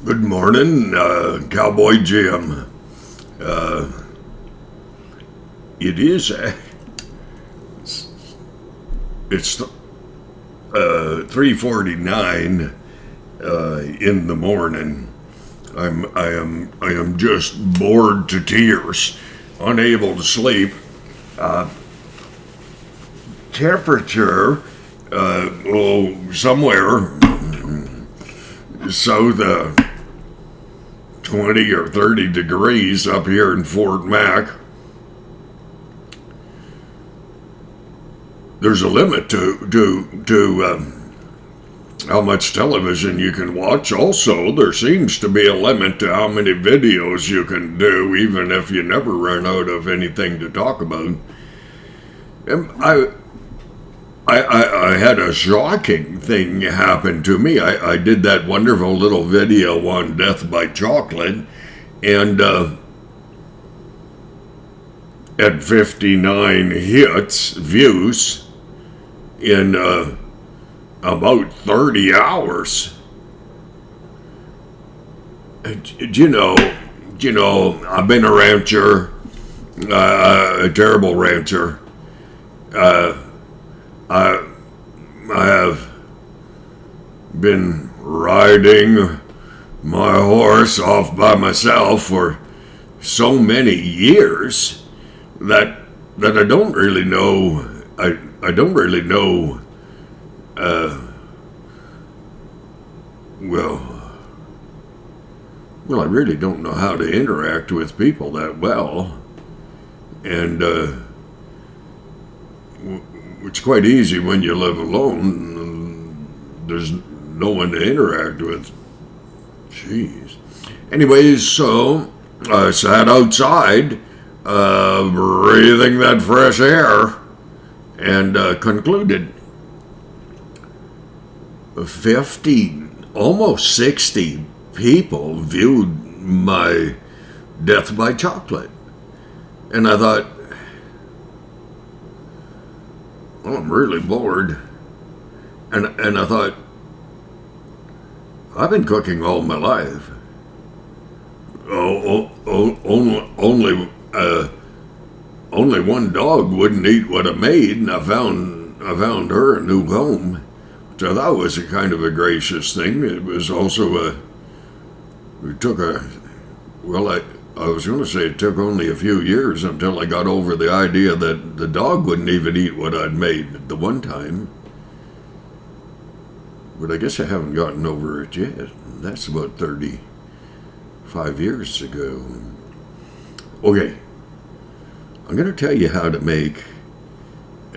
Good morning, Cowboy Jim. Uh, it is. It's 3:49 in the morning. I am just bored to tears, unable to sleep. Temperature, somewhere south 20 or 30 degrees up here in Fort Mac. There's a limit to how much television you can watch. Also, there seems to be a limit to how many videos you can do, even if you never run out of anything to talk about. And I had a shocking thing happen to me. I did that wonderful little video on death by chocolate, and at 59 views in about 30 hours. You know, I've been a rancher, a terrible rancher. I have been riding my horse off by myself for so many years that I don't really know. I don't really know. Well, I really don't know how to interact with people that well, and it's quite easy when you live alone. There's no one to interact with. Jeez. Anyways, so I sat outside, breathing that fresh air, and concluded 50, almost 60 people viewed my Death by Chocolate. And I thought, well, I'm really bored. And I thought, I've been cooking all my life. Only one dog wouldn't eat what I made, and I found her a new home, which I thought was a kind of a gracious thing. It was also I was going to say it took only a few years until I got over the idea that the dog wouldn't even eat what I'd made the one time. But I guess I haven't gotten over it yet. That's about 35 years ago. Okay, I'm going to tell you how to make,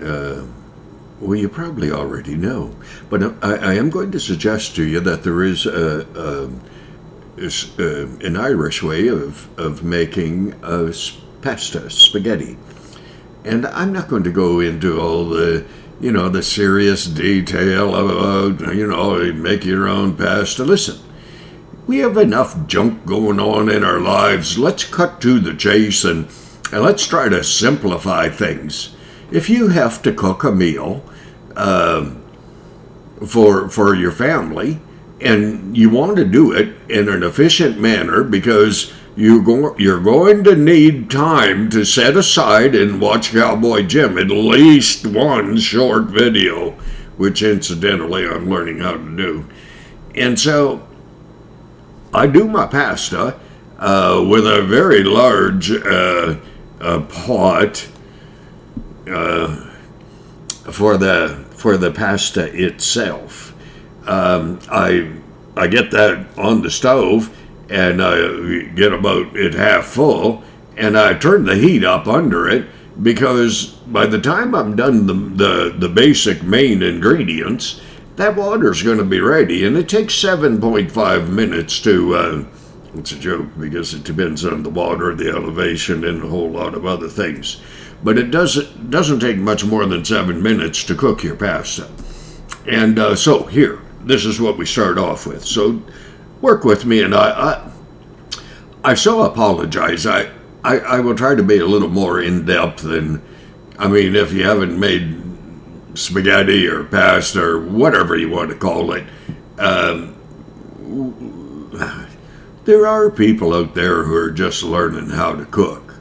well, you probably already know, but I am going to suggest to you that there is an Irish way of making pasta, spaghetti. And I'm not going to go into all the serious detail about, make your own pasta. Listen, we have enough junk going on in our lives. Let's cut to the chase and let's try to simplify things. If you have to cook a meal for your family, and you want to do it in an efficient manner because you're going to need time to set aside and watch Cowboy Jim, at least one short video, which incidentally I'm learning how to do. And so I do my pasta with a very large pot for the pasta itself. I get that on the stove, and I get about it half full, and I turn the heat up under it, because by the time I'm done the basic main ingredients, that water's going to be ready, and it takes 7.5 minutes to, it's a joke because it depends on the water, the elevation, and a whole lot of other things. But it doesn't take much more than 7 minutes to cook your pasta. And so here, this is what we start off with. So work with me, and I so apologize. I will try to be a little more in-depth than, if you haven't made spaghetti or pasta or whatever you want to call it, there are people out there who are just learning how to cook.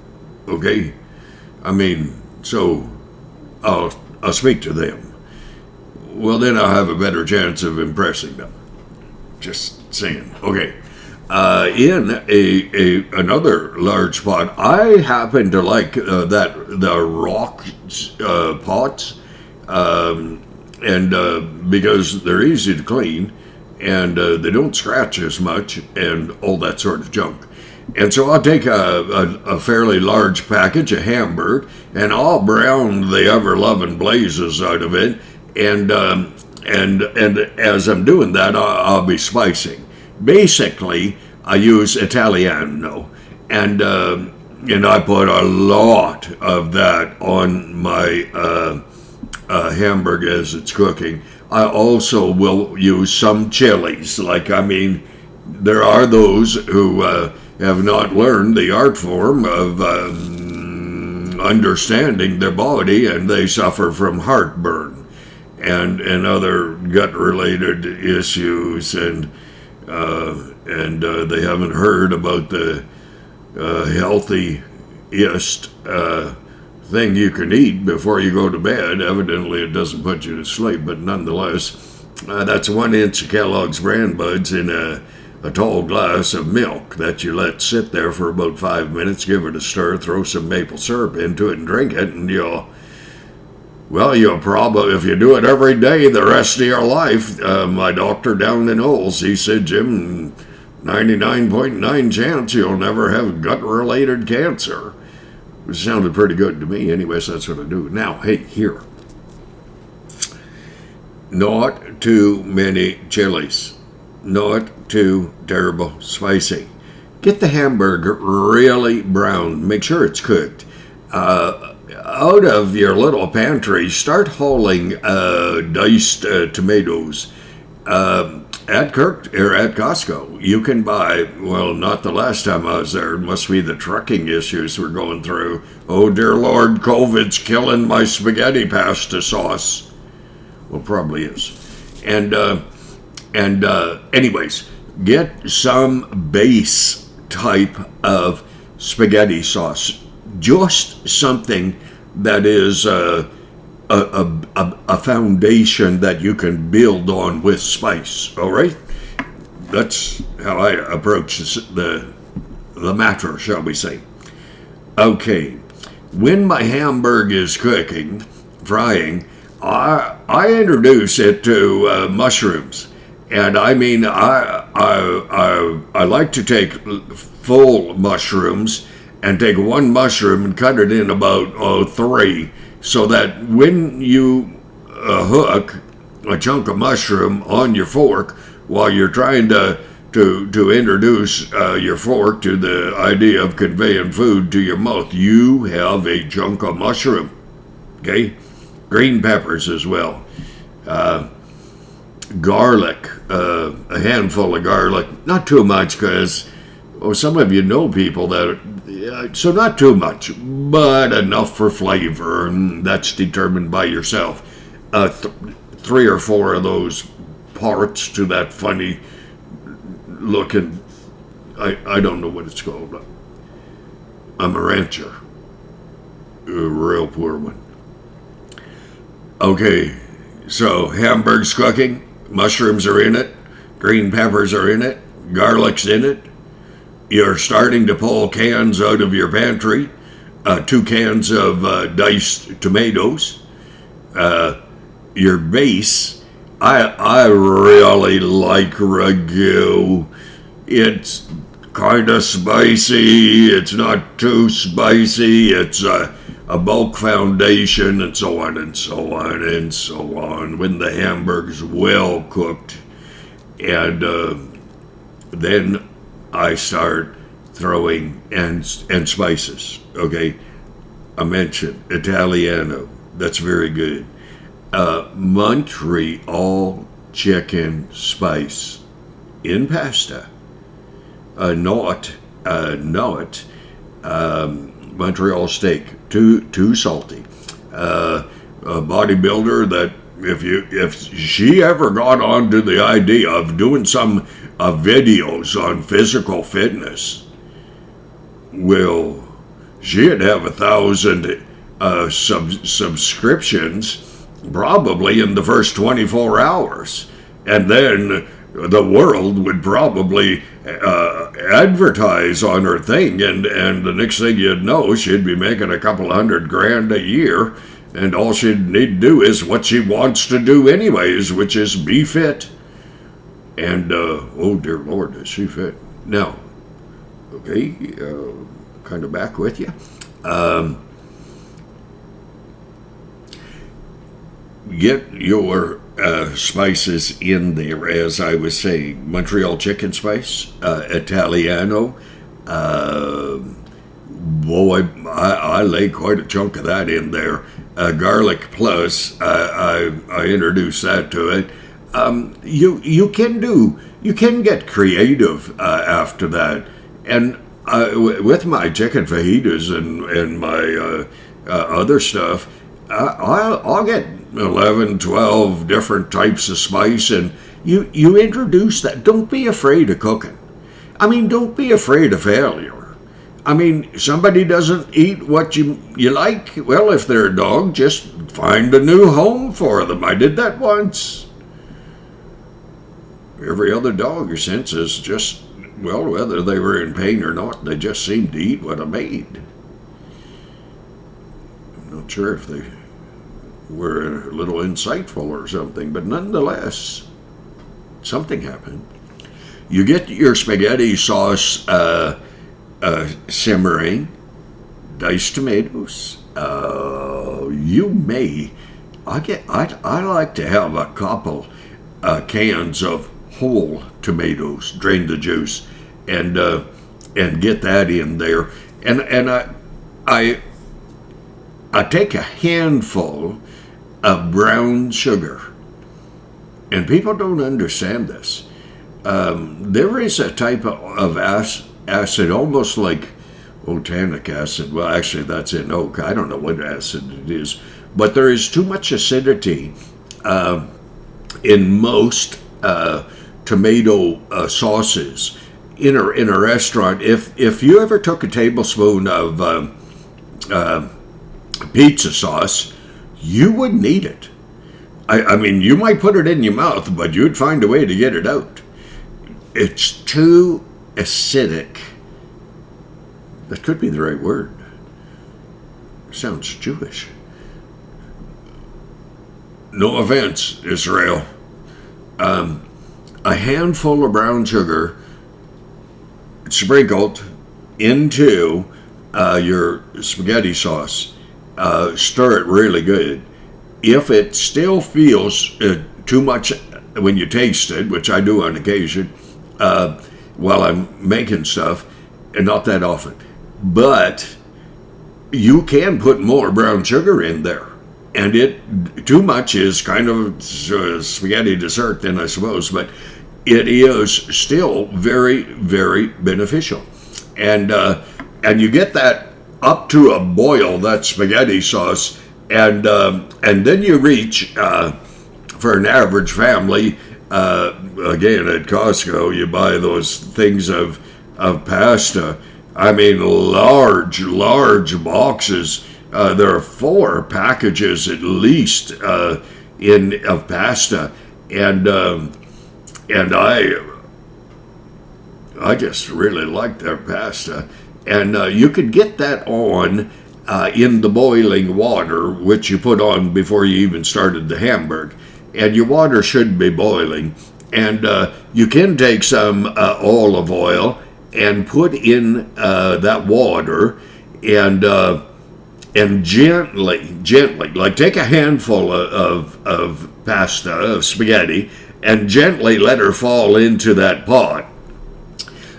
Okay, I mean, so I'll speak to them. Well, then I'll have a better chance of impressing them. Just saying. Okay. In another large pot, I happen to like the rock pots, and because they're easy to clean, and they don't scratch as much, and all that sort of junk. And so I'll take a fairly large package of Hamburg, and I'll brown the ever-loving blazes out of it, and as I'm doing that, I'll be spicing. Basically, I use Italiano, and I put a lot of that on my Hamburg as it's cooking. I also will use some chilies. There are those who have not learned the art form of understanding their body, and they suffer from heartburn and other gut-related issues, and they haven't heard about the healthiest thing you can eat before you go to bed. Evidently, it doesn't put you to sleep, but nonetheless, that's 1 inch of Kellogg's Brand Buds in a tall glass of milk that you let sit there for about 5 minutes, give it a stir, throw some maple syrup into it, and drink it, and you'll probably, if you do it every day the rest of your life, my doctor down in Olds, he said, Jim, 99.9 chance you'll never have gut-related cancer. Which sounded pretty good to me. Anyways, that's what I do. Now, hey, here. Not too many chilies. Not too terrible spicy. Get the Hamburg really brown. Make sure it's cooked. Out of your little pantry, start hauling diced tomatoes. At Costco, you can buy, well, not the last time I was there, it must be the trucking issues we're going through. Oh, dear Lord, COVID's killing my spaghetti pasta sauce. Well, probably is. And anyways, get some base type of spaghetti sauce. Just something that is a foundation that you can build on with spice. All right, that's how I approach the matter, shall we say? Okay, when my Hamburg is frying, I introduce it to mushrooms, and I mean I like to take full mushrooms and take one mushroom and cut it in about 3. So that when you hook a chunk of mushroom on your fork while you're trying to introduce your fork to the idea of conveying food to your mouth, you have a chunk of mushroom. Okay? Green peppers as well. Garlic, a handful of garlic. Not too much because some of you know people that so not too much, but enough for flavor, and that's determined by yourself. 3 or 4 of those parts to that funny looking, I don't know what it's called. I'm a rancher. A real poor one. Okay, so Hamburg's cooking, mushrooms are in it, green peppers are in it, garlic's in it. You're starting to pull cans out of your pantry, 2 cans of diced tomatoes. Your base, I really like ragu. It's kind of spicy. It's not too spicy. It's a bulk foundation, and so on and so on and so on. When the Hamburg's well cooked, and then I start throwing and spices. Okay, I mentioned Italiano. That's very good. Montreal chicken spice in pasta. Not Montreal steak. Too salty. A bodybuilder that if she ever got onto the idea of doing some videos on physical fitness. Well, she'd have 1,000 subscriptions probably in the first 24 hours. And then the world would probably advertise on her thing, and the next thing you'd know, she'd be making a couple $100,000 a year, and all she'd need to do is what she wants to do anyways, which is be fit. And, oh dear Lord, is she fit? Now, okay, kind of back with you. Get your spices in there, as I was saying. Montreal chicken spice, Italiano. Boy, I lay quite a chunk of that in there. Garlic plus, I introduced that to it. You can get creative after that, and with my chicken fajitas and my other stuff, I'll get 11, 12 different types of spice, and you introduce that. Don't be afraid of cooking. I mean, don't be afraid of failure. I mean, somebody doesn't eat what you like. Well, if they're a dog, just find a new home for them. I did that once. Every other dog senses just, well, whether they were in pain or not, they just seemed to eat what I made. I'm not sure if they were a little insightful or something, but nonetheless, something happened. You get your spaghetti sauce simmering, diced tomatoes. You may. I like to have a couple cans of whole tomatoes, drain the juice, and get that in there. And I take a handful of brown sugar, and people don't understand this. There is a type of acid, almost like oxalic acid. Well, actually, that's in oak. I don't know what acid it is, but there is too much acidity in most tomato sauces. In a restaurant, if you ever took a tablespoon of pizza sauce, you wouldn't eat it. I mean, you might put it in your mouth, but you'd find a way to get it out. It's too acidic. That could be the right word. Sounds Jewish. No offense, Israel. A handful of brown sugar sprinkled into your spaghetti sauce. Stir it really good. If it still feels too much when you taste it, which I do on occasion while I'm making stuff, and not that often, but you can put more brown sugar in there. And too much is kind of spaghetti dessert then, I suppose, but it is still very, very beneficial. And you get that up to a boil, that spaghetti sauce, and then you reach, for an average family, again, at Costco, you buy those things of pasta. I mean, large boxes. There are 4 packages at least of pasta, and I just really like their pasta. And you could get that on in the boiling water, which you put on before you even started the hamburg. And your water should be boiling. And you can take some olive oil and put in that water, and gently, like take a handful of pasta, of spaghetti, and gently let her fall into that pot.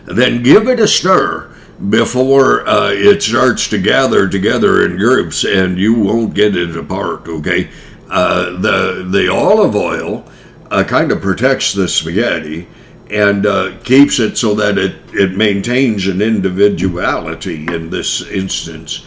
Then give it a stir before it starts to gather together in groups, and you won't get it apart, okay? The olive oil kind of protects the spaghetti and keeps it so that it maintains an individuality in this instance.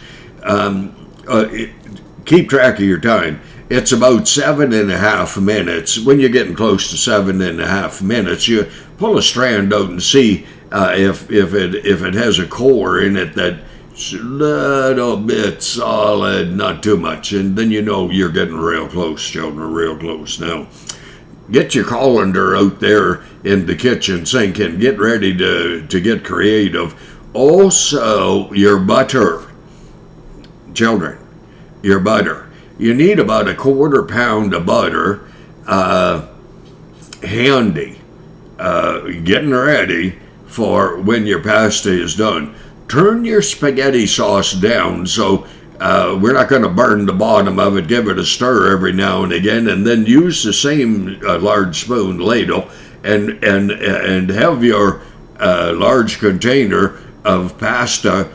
Keep track of your time. It's about 7.5 minutes. When you're getting close to 7.5 minutes, you pull a strand out and see if it has a core in it that's a little bit solid, not too much, and then you know you're getting real close, children, real close. Now, get your colander out there in the kitchen sink and get ready to get creative. Also, your butter, children, your butter. You need about a quarter pound of butter handy, getting ready for when your pasta is done. Turn your spaghetti sauce down so we're not going to burn the bottom of it. Give it a stir every now and again, and then use the same large spoon ladle and have your large container of pasta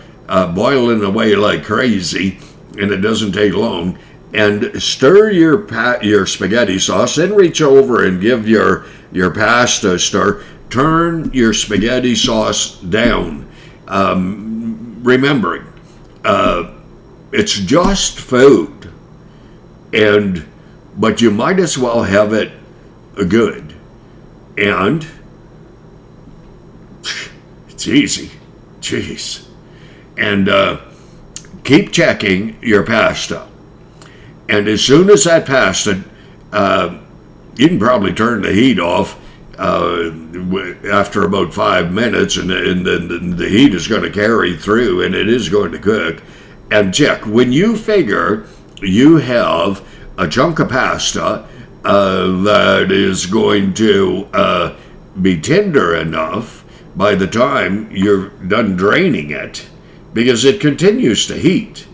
boiling away like crazy, and it doesn't take long. And stir your spaghetti sauce, then reach over and give your pasta a stir. Turn your spaghetti sauce down. Remembering, it's just food, but you might as well have it good, and it's easy, jeez. And keep checking your pasta, and as soon as that pasta, you can probably turn the heat off after about 5 minutes, and then the heat is going to carry through, and it is going to cook. And check when you figure you have a chunk of pasta that is going to be tender enough by the time you're done draining it, because it continues to heat.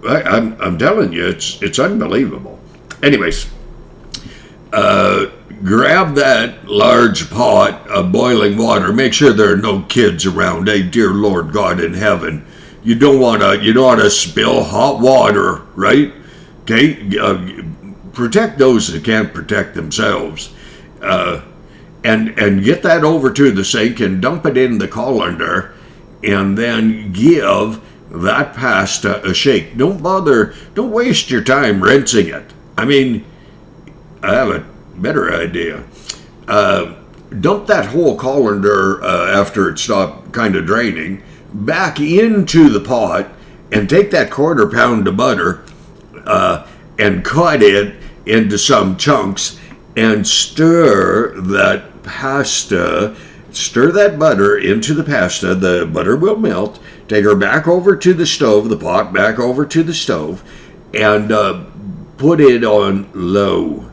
I'm telling you, it's unbelievable. Anyways, grab that large pot of boiling water. Make sure there are no kids around. Hey, dear Lord God in heaven, you don't want to spill hot water, right? Okay, protect those that can't protect themselves, and get that over to the sink and dump it in the colander, and then give that pasta a shake. Don't waste your time rinsing it. I mean, I have a better idea. Dump that whole colander after it stopped kind of draining back into the pot, and take that quarter pound of butter and cut it into some chunks, and stir that butter into the pasta. The butter will melt. Take her back over to the stove, the pot back over to the stove, and put it on low,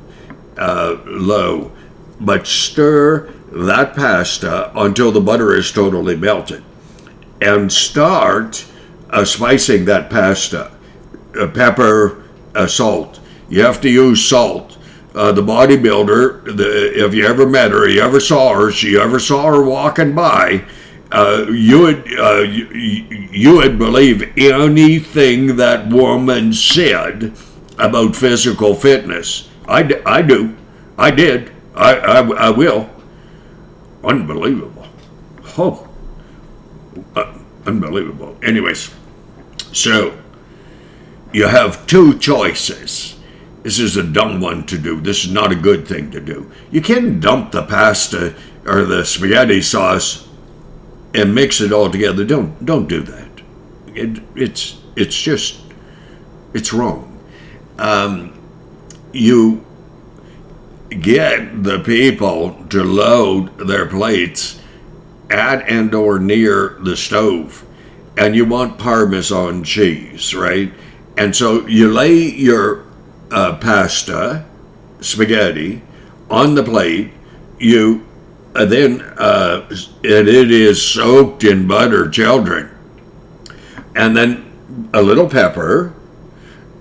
but stir that pasta until the butter is totally melted, and start spicing that pasta. Pepper, salt. You have to use salt. The bodybuilder, if you ever met her, you ever saw her walking by, you would believe anything that woman said about physical fitness. I do. I did. I will. Unbelievable. Oh. Unbelievable. Anyways, so you have two choices. This is a dumb one to do. This is not a good thing to do. You can dump the pasta or the spaghetti sauce and mix it all together. Don't do that. It's wrong. You get the people to load their plates at and or near the stove, and you want Parmesan cheese, right? And so you lay your pasta, spaghetti, on the plate. You then and it is soaked in butter, children, and then a little pepper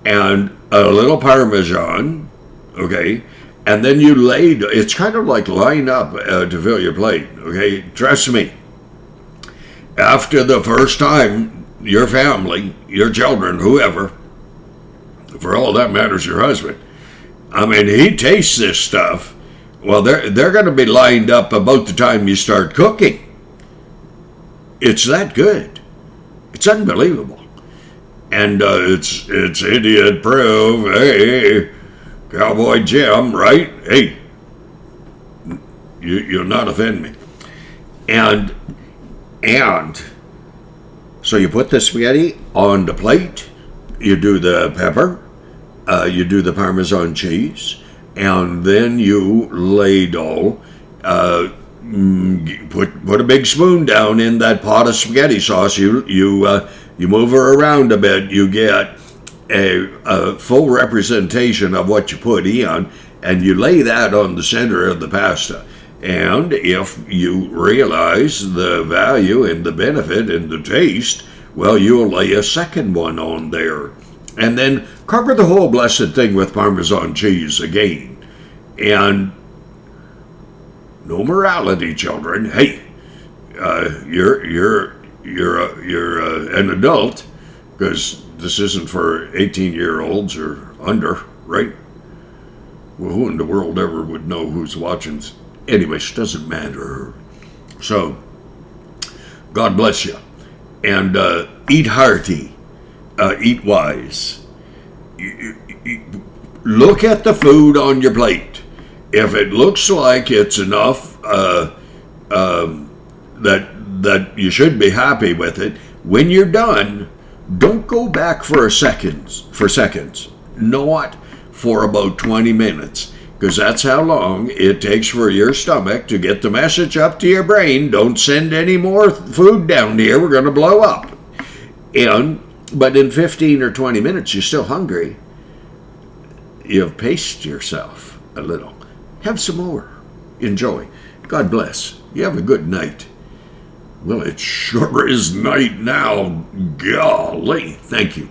and a little Parmesan, okay? And then you it's kind of like line up to fill your plate, okay? Trust me. After the first time, your family, your children, whoever, for all that matters, your husband, I mean, he tastes this stuff. Well, they're going to be lined up about the time you start cooking. It's that good. It's unbelievable. And it's idiot proof. Hey, Cowboy Jim, right? Hey, you'll not offend me. And so you put the spaghetti on the plate, you do the pepper, you do the Parmesan cheese, and then you ladle, put a big spoon down in that pot of spaghetti sauce. You move her around a bit, you get a full representation of what you put in, and you lay that on the center of the pasta. And if you realize the value and the benefit and the taste, well, you'll lay a second one on there. And then cover the whole blessed thing with Parmesan cheese again. And no morality, children. Hey, you're an adult, because this isn't for 18-year-olds or under, right? Well, who in the world ever would know who's watching? Anyways, doesn't matter. So, God bless you. And eat hearty, eat wise. Look at the food on your plate. If it looks like it's enough that you should be happy with it, when you're done, don't go back for seconds. Not for about 20 minutes. Because that's how long it takes for your stomach to get the message up to your brain. Don't send any more food down here. We're going to blow up. But in 15 or 20 minutes, you're still hungry. You've paced yourself a little. Have some more. Enjoy. God bless. You have a good night. Well, it sure is night now. Golly. Thank you.